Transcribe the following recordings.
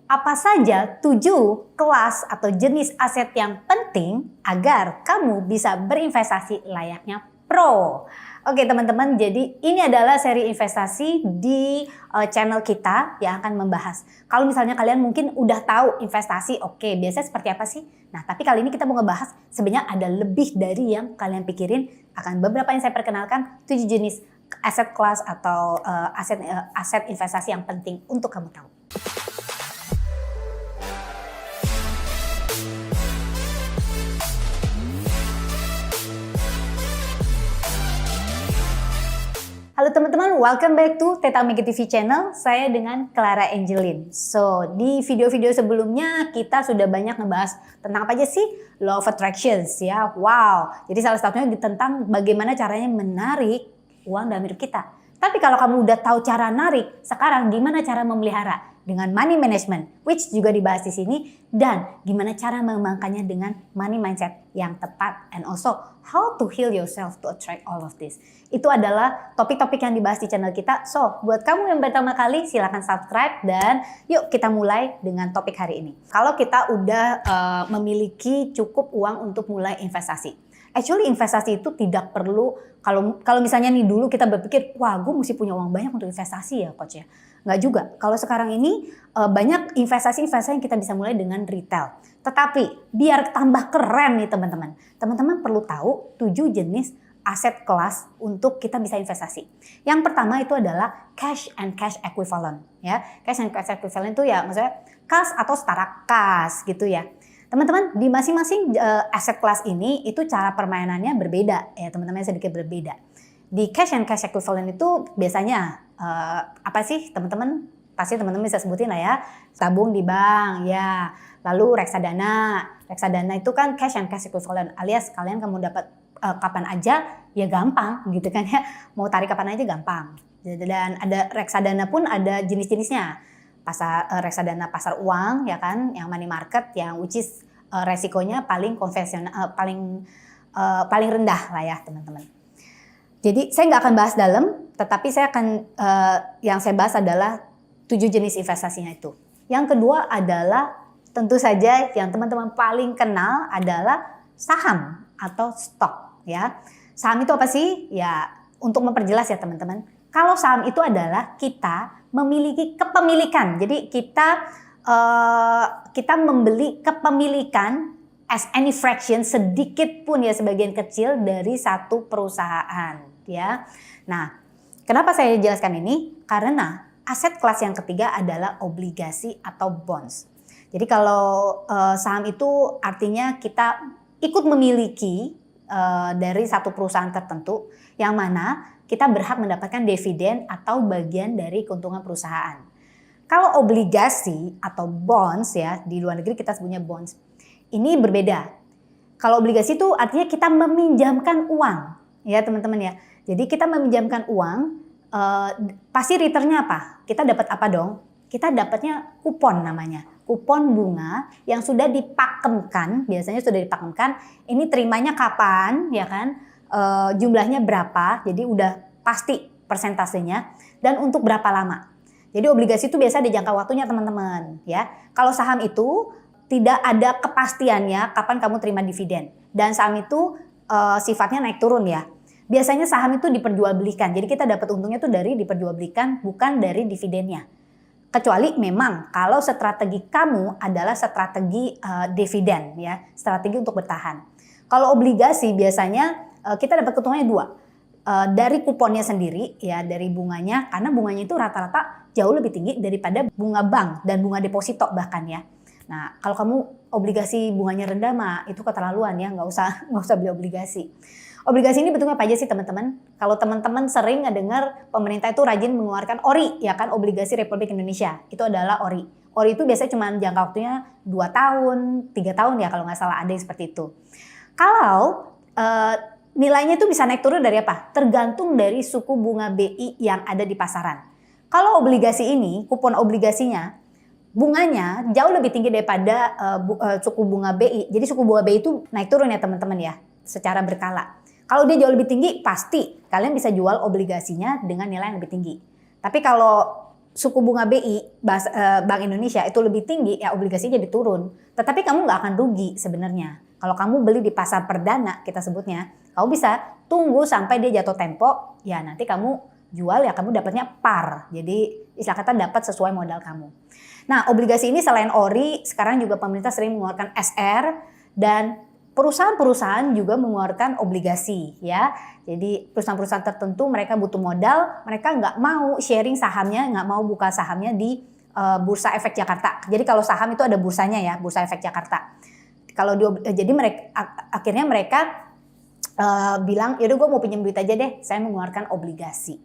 Apa saja 7 kelas atau jenis aset yang penting agar kamu bisa berinvestasi layaknya pro? Oke teman-teman, jadi ini adalah seri investasi di channel kita yang akan membahas. Kalau misalnya kalian mungkin udah tahu investasi, oke, biasanya seperti apa sih? Nah, tapi kali ini kita mau ngebahas sebenarnya ada lebih dari yang kalian pikirin. Akan beberapa yang saya perkenalkan, 7 jenis aset kelas atau aset investasi yang penting untuk kamu tahu. Halo teman-teman, welcome back to Teta Megi TV channel. Saya dengan Clara Angelin. So, di video-video sebelumnya kita sudah banyak ngebahas tentang apa aja sih? Law of Attractions ya. Wow. Jadi salah satunya tentang bagaimana caranya menarik uang dalam hidup kita. Tapi kalau kamu udah tahu cara narik, sekarang gimana cara memelihara? Dengan money management, which juga dibahas di sini, dan gimana cara mengembangkannya dengan money mindset yang tepat, and also how to heal yourself to attract all of this. Itu adalah topik-topik yang dibahas di channel kita. So, buat kamu yang pertama kali, silahkan subscribe dan yuk kita mulai dengan topik hari ini. Kalau kita udah memiliki cukup uang untuk mulai investasi. Actually investasi itu tidak perlu, kalau misalnya nih dulu kita berpikir, wah gue mesti punya uang banyak untuk investasi ya coach ya. Nggak juga. Kalau sekarang ini banyak investasi-investasi yang kita bisa mulai dengan retail. Tetapi biar tambah keren nih teman-teman. Teman-teman perlu tahu 7 jenis aset kelas untuk kita bisa investasi. Yang pertama itu adalah cash and cash equivalent. Ya, cash and cash equivalent itu ya maksudnya kas atau setara kas gitu ya. Teman-teman, di masing-masing aset kelas ini itu cara permainannya berbeda ya teman-teman, sedikit berbeda. Di cash and cash equivalent itu biasanya apa sih teman-teman? Pasti teman-teman bisa sebutin lah ya. Tabung di bank ya. Lalu reksadana. Reksadana itu kan cash and cash equivalent alias kalian kamu dapat kapan aja ya gampang gitu kan ya. Mau tarik kapan aja gampang. Dan ada reksadana pun ada jenis-jenisnya. Reksadana pasar uang ya kan, yang money market, yang which is resikonya paling konvensional, paling rendah lah ya teman-teman. Jadi saya nggak akan bahas dalam, tetapi saya akan yang saya bahas adalah 7 jenis investasinya itu. Yang kedua adalah tentu saja yang teman-teman paling kenal adalah saham atau stok ya. Saham itu apa sih? Ya untuk memperjelas ya teman-teman. Kalau saham itu adalah kita memiliki kepemilikan. Jadi kita membeli kepemilikan as any fraction, sedikit pun ya, sebagian kecil dari satu perusahaan ya. Nah, kenapa saya jelaskan ini? Karena aset kelas yang ketiga adalah obligasi atau bonds. Jadi kalau saham itu artinya kita ikut memiliki dari satu perusahaan tertentu yang mana kita berhak mendapatkan dividen atau bagian dari keuntungan perusahaan. Kalau obligasi atau bonds ya, di luar negeri kita sebutnya bonds, ini berbeda. Kalau obligasi itu artinya kita meminjamkan uang ya teman-teman ya. Jadi kita meminjamkan uang, pasti returnnya apa? Kita dapat apa dong? Kita dapatnya kupon namanya. Kupon bunga yang sudah dipakemkan, biasanya sudah dipakemkan, ini terimanya kapan ya kan? Jumlahnya berapa, jadi udah pasti persentasenya, dan untuk berapa lama. Jadi obligasi itu biasa ada jangka waktunya teman-teman ya. Kalau saham itu tidak ada kepastiannya kapan kamu terima dividen, dan saham itu sifatnya naik turun ya. Biasanya saham itu diperjualbelikan, jadi kita dapat untungnya tuh dari diperjualbelikan, bukan dari dividennya. Kecuali memang kalau strategi kamu adalah strategi dividen ya, strategi untuk bertahan. Kalau obligasi biasanya kita dapat keuntungannya 2. Dari kuponnya sendiri ya, dari bunganya, karena bunganya itu rata-rata jauh lebih tinggi daripada bunga bank dan bunga deposito bahkan ya. Nah, kalau kamu obligasi bunganya rendah mah itu keterlaluan ya, nggak usah beli obligasi. Obligasi ini bentuknya apa aja sih teman-teman? Kalau teman-teman sering ngedengar pemerintah itu rajin mengeluarkan ORI ya kan, obligasi Republik Indonesia. Itu adalah ORI. ORI itu biasanya cuma jangka waktunya 2 tahun, 3 tahun ya kalau nggak salah, ada yang seperti itu. Kalau nilainya itu bisa naik turun dari apa? Tergantung dari suku bunga BI yang ada di pasaran. Kalau obligasi ini, kupon obligasinya, bunganya jauh lebih tinggi daripada suku bunga BI. Jadi suku bunga BI itu naik turun ya teman-teman ya, secara berkala. Kalau dia jauh lebih tinggi, pasti kalian bisa jual obligasinya dengan nilai yang lebih tinggi. Tapi kalau suku bunga BI, Bank Indonesia itu lebih tinggi, ya obligasinya jadi turun. Tetapi kamu nggak akan rugi sebenarnya. Kalau kamu beli di pasar perdana, kita sebutnya, kamu bisa tunggu sampai dia jatuh tempo, ya nanti kamu jual, ya kamu dapatnya par. Jadi istilah kata dapat sesuai modal kamu. Nah, obligasi ini selain ORI, sekarang juga pemerintah sering mengeluarkan SR, dan perusahaan-perusahaan juga mengeluarkan obligasi, ya. Jadi perusahaan-perusahaan tertentu mereka butuh modal, mereka nggak mau sharing sahamnya, nggak mau buka sahamnya di Bursa Efek Jakarta. Jadi kalau saham itu ada bursanya ya, Bursa Efek Jakarta. Jadi akhirnya mereka bilang, yaudah gue mau pinjam duit aja deh, saya mengeluarkan obligasi.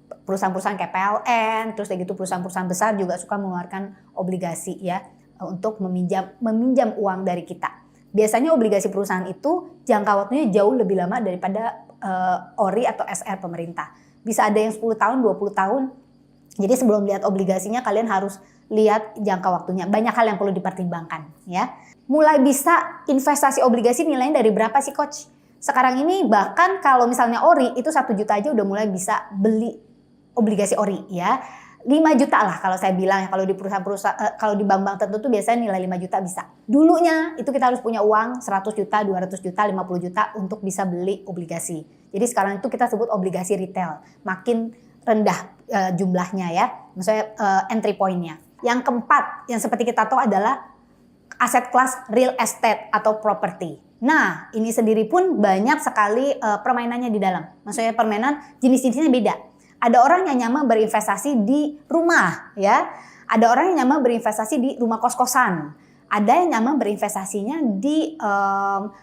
Perusahaan-perusahaan kayak PLN, terus kayak gitu perusahaan-perusahaan besar juga suka mengeluarkan obligasi ya untuk meminjam uang dari kita. Biasanya obligasi perusahaan itu jangka waktunya jauh lebih lama daripada ORI atau SR pemerintah. Bisa ada yang 10 tahun, 20 tahun. Jadi sebelum lihat obligasinya kalian harus lihat jangka waktunya. Banyak hal yang perlu dipertimbangkan ya. Mulai bisa investasi obligasi nilainya dari berapa sih coach? Sekarang ini bahkan kalau misalnya ORI itu 1 juta aja udah mulai bisa beli obligasi ORI ya. 5 juta lah kalau saya bilang ya, kalau di perusahaan-perusahaan, kalau di bank-bank tertentu biasanya nilai 5 juta bisa. Dulunya itu kita harus punya uang 100 juta, 200 juta, 50 juta untuk bisa beli obligasi. Jadi sekarang itu kita sebut obligasi retail. Makin rendah jumlahnya ya, maksudnya entry point-nya. Yang keempat yang seperti kita tahu adalah aset kelas real estate atau property. Nah, ini sendiri pun banyak sekali permainannya di dalam. Maksudnya permainan jenis-jenisnya beda. Ada orang yang nyaman berinvestasi di rumah, ya. Ada orang yang nyaman berinvestasi di rumah kos-kosan. Ada yang nyaman berinvestasinya di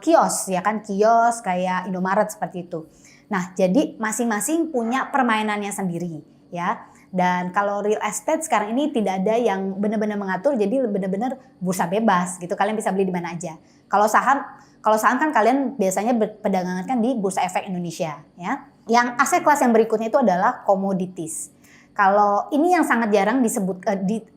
kios, ya kan, kios kayak Indomaret seperti itu. Nah, jadi masing-masing punya permainannya sendiri, ya. Dan kalau real estate sekarang ini tidak ada yang benar-benar mengatur, jadi benar-benar bursa bebas gitu. Kalian bisa beli di mana aja. Kalau saham kan kalian biasanya berperdagangan kan di Bursa Efek Indonesia, ya. Yang aset kelas yang berikutnya itu adalah commodities. Kalau ini yang sangat jarang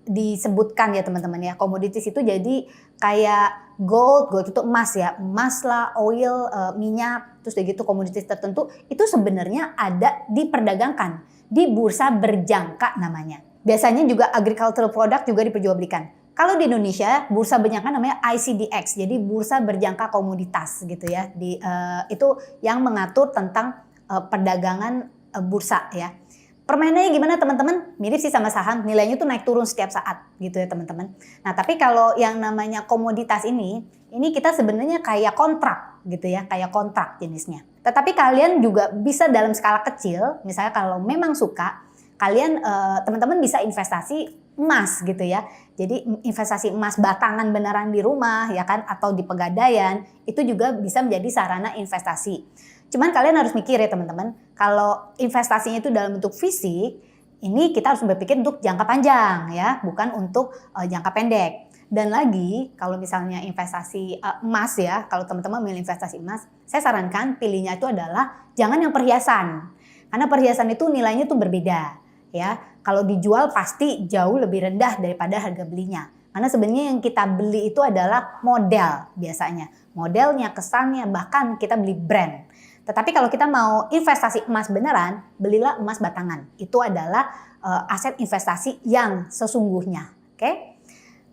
disebutkan ya teman-teman ya. Commodities itu jadi kayak gold itu emas ya. Emas lah, oil, minyak, terus kayak gitu komoditis tertentu. Itu sebenarnya ada diperdagangkan di bursa berjangka namanya. Biasanya juga agricultural product juga diperjualbelikan. Kalau di Indonesia, bursa berjangka namanya ICDX, jadi bursa berjangka komoditas gitu ya. Itu yang mengatur tentang perdagangan bursa ya. Permainannya gimana teman-teman? Mirip sih sama saham, nilainya tuh naik turun setiap saat gitu ya teman-teman. Nah tapi kalau yang namanya komoditas ini kita sebenarnya kayak kontrak gitu ya, kayak kontrak jenisnya. Tetapi kalian juga bisa dalam skala kecil, misalnya kalau memang suka, kalian teman-teman bisa investasi emas gitu ya. Jadi investasi emas batangan beneran di rumah ya kan, atau di pegadaian, itu juga bisa menjadi sarana investasi. Cuman kalian harus mikir ya teman-teman, kalau investasinya itu dalam bentuk fisik, ini kita harus berpikir untuk jangka panjang ya, bukan untuk jangka pendek. Dan lagi kalau misalnya investasi emas ya, kalau teman-teman milih investasi emas, saya sarankan pilihnya itu adalah jangan yang perhiasan. Karena perhiasan itu nilainya tuh berbeda ya. Kalau dijual pasti jauh lebih rendah daripada harga belinya. Karena sebenarnya yang kita beli itu adalah model biasanya. Modelnya, kesannya, bahkan kita beli brand. Tetapi kalau kita mau investasi emas beneran, belilah emas batangan. Itu adalah aset investasi yang sesungguhnya, oke?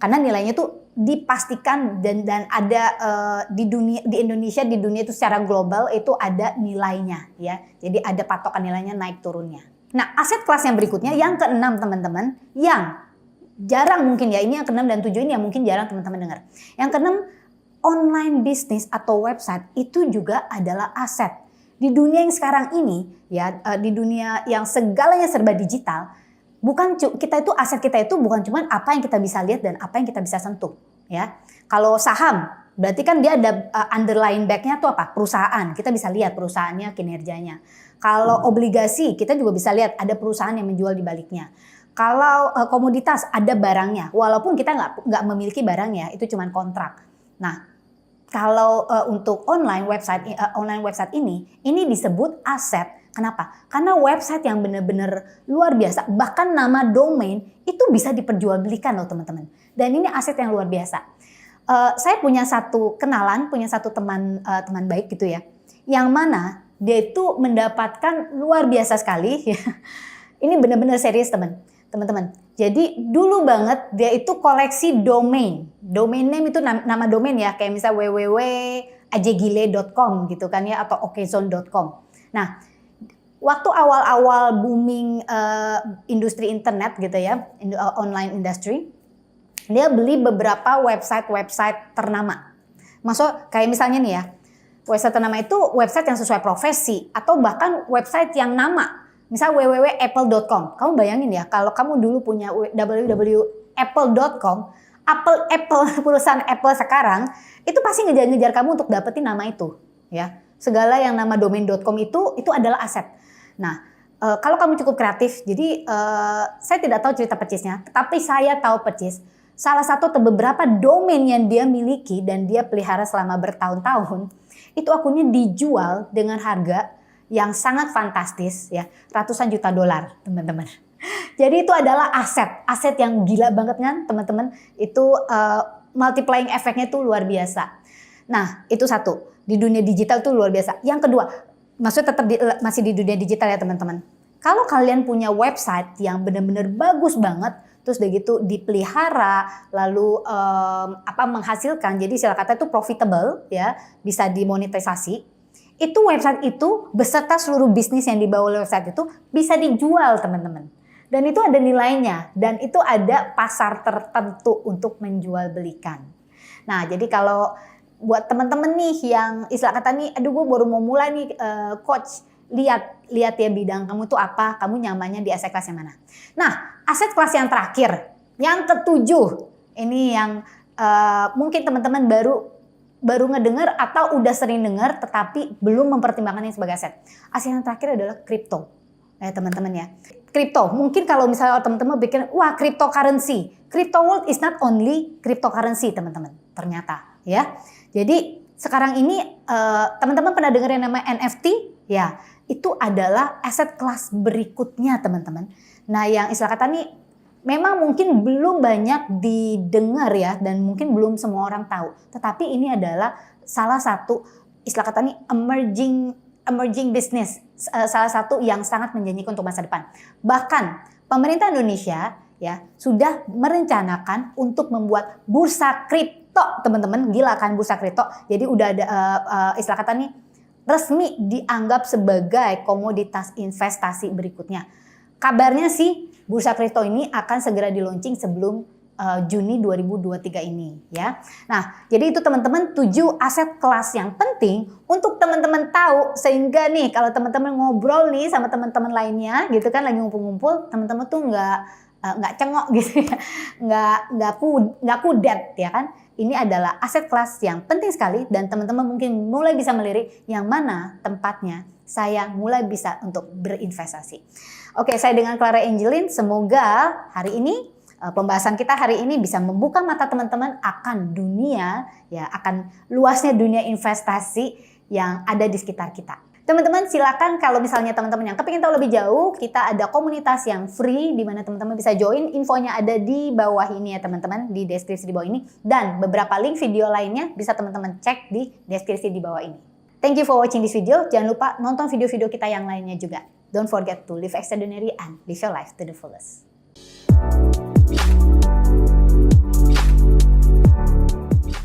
Karena nilainya tuh dipastikan dan ada di Indonesia, di dunia itu secara global itu ada nilainya ya. Jadi ada patokan nilainya naik turunnya. Nah, aset kelas yang berikutnya yang keenam teman-teman, yang jarang mungkin ya, ini yang keenam dan tujuh ini yang mungkin jarang teman-teman dengar. Yang keenam, online business atau website itu juga adalah aset. Di dunia yang sekarang ini ya, di dunia yang segalanya serba digital, kita itu aset kita itu bukan cuma apa yang kita bisa lihat dan apa yang kita bisa sentuh ya. Kalau saham berarti kan dia ada underlying back-nya tuh apa? Perusahaan. Kita bisa lihat perusahaannya, kinerjanya. Kalau obligasi kita juga bisa lihat ada perusahaan yang menjual di baliknya. Kalau komoditas ada barangnya, walaupun kita nggak memiliki barangnya, itu cuma kontrak. Nah, kalau untuk online website ini disebut aset. Kenapa? Karena website yang benar-benar luar biasa, bahkan nama domain itu bisa diperjualbelikan loh teman-teman. Dan ini aset yang luar biasa. Saya punya satu kenalan, punya satu teman baik gitu ya, yang mana dia itu mendapatkan luar biasa sekali. Ini benar-benar serius teman-teman. Jadi dulu banget dia itu koleksi domain. Domain name itu nama domain ya, kayak misal www.ajegile.com gitu kan ya, atau okezone.com. Nah, waktu awal-awal booming industri internet gitu ya, online industry, dia beli beberapa website ternama. Maksud kayak misalnya nih ya, website ternama itu website yang sesuai profesi atau bahkan website yang nama. Misal www.apple.com. Kamu bayangin ya, kalau kamu dulu punya www.apple.com, perusahaan Apple sekarang itu pasti ngejar-ngejar kamu untuk dapetin nama itu, ya. Segala yang nama domain.com itu adalah aset. Nah, kalau kamu cukup kreatif, jadi saya tidak tahu cerita percisnya, tapi saya tahu percis salah satu atau beberapa domain yang dia miliki dan dia pelihara selama bertahun-tahun, itu akunnya dijual dengan harga yang sangat fantastis ya, ratusan juta dolar, teman-teman. Jadi itu adalah aset yang gila banget kan, teman-teman. Itu multiplying efeknya itu luar biasa. Nah, itu satu. Di dunia digital itu luar biasa. Yang kedua, maksudnya tetap masih di dunia digital ya, teman-teman. Kalau kalian punya website yang benar-benar bagus banget, terus udah gitu dipelihara, lalu menghasilkan, jadi istilah kata itu profitable ya, bisa dimonetisasi. Itu website itu beserta seluruh bisnis yang dibawa oleh website itu bisa dijual, teman-teman. Dan itu ada nilainya dan itu ada pasar tertentu untuk menjual belikan. Nah, jadi kalau buat teman-teman nih yang istilah kata nih, aduh gue baru mau mulai nih coach, lihat ya bidang kamu tuh apa, kamu nyamannya di aset kelas yang mana. Nah, aset kelas yang terakhir, yang ketujuh, ini yang mungkin teman-teman baru ngedengar atau udah sering dengar tetapi belum mempertimbangkannya sebagai aset. Aset yang terakhir adalah kripto. Teman-teman ya. Kripto, mungkin kalau misalnya teman-teman bikin, wah cryptocurrency. Crypto world is not only cryptocurrency, teman-teman. Ternyata ya. Jadi sekarang ini teman-teman pernah dengar yang namanya NFT? Ya, itu adalah aset kelas berikutnya, teman-teman. Nah, yang istilah kata nih memang mungkin belum banyak didengar ya, dan mungkin belum semua orang tahu. Tetapi ini adalah salah satu istilah kata nih emerging business, salah satu yang sangat menjanjikan untuk masa depan. Bahkan pemerintah Indonesia ya sudah merencanakan untuk membuat bursa kripto, teman-teman. Gila kan bursa kripto. Jadi udah ada istilah kata nih resmi dianggap sebagai komoditas investasi berikutnya. Kabarnya sih bursa kripto ini akan segera di-launching sebelum Juni 2023 ini ya. Nah, jadi itu teman-teman 7 aset kelas yang penting untuk teman-teman tahu, sehingga nih kalau teman-teman ngobrol nih sama teman-teman lainnya gitu kan, lagi ngumpul-ngumpul, teman-teman tuh nggak cengok gitu ya. Nggak kudet ya kan. Ini adalah aset kelas yang penting sekali dan teman-teman mungkin mulai bisa melirik yang mana tempatnya saya mulai bisa untuk berinvestasi. Oke, saya dengan Clara Angelin, semoga hari ini pembahasan kita hari ini bisa membuka mata teman-teman akan dunia ya, akan luasnya dunia investasi yang ada di sekitar kita. Teman-teman silakan kalau misalnya teman-teman yang kepingin tahu lebih jauh, kita ada komunitas yang free di mana teman-teman bisa join. Infonya ada di bawah ini ya teman-teman, di deskripsi di bawah ini, dan beberapa link video lainnya bisa teman-teman cek di deskripsi di bawah ini. Thank you for watching this video. Jangan lupa nonton video-video kita yang lainnya juga. Don't forget to live extraordinary and live your life to the fullest.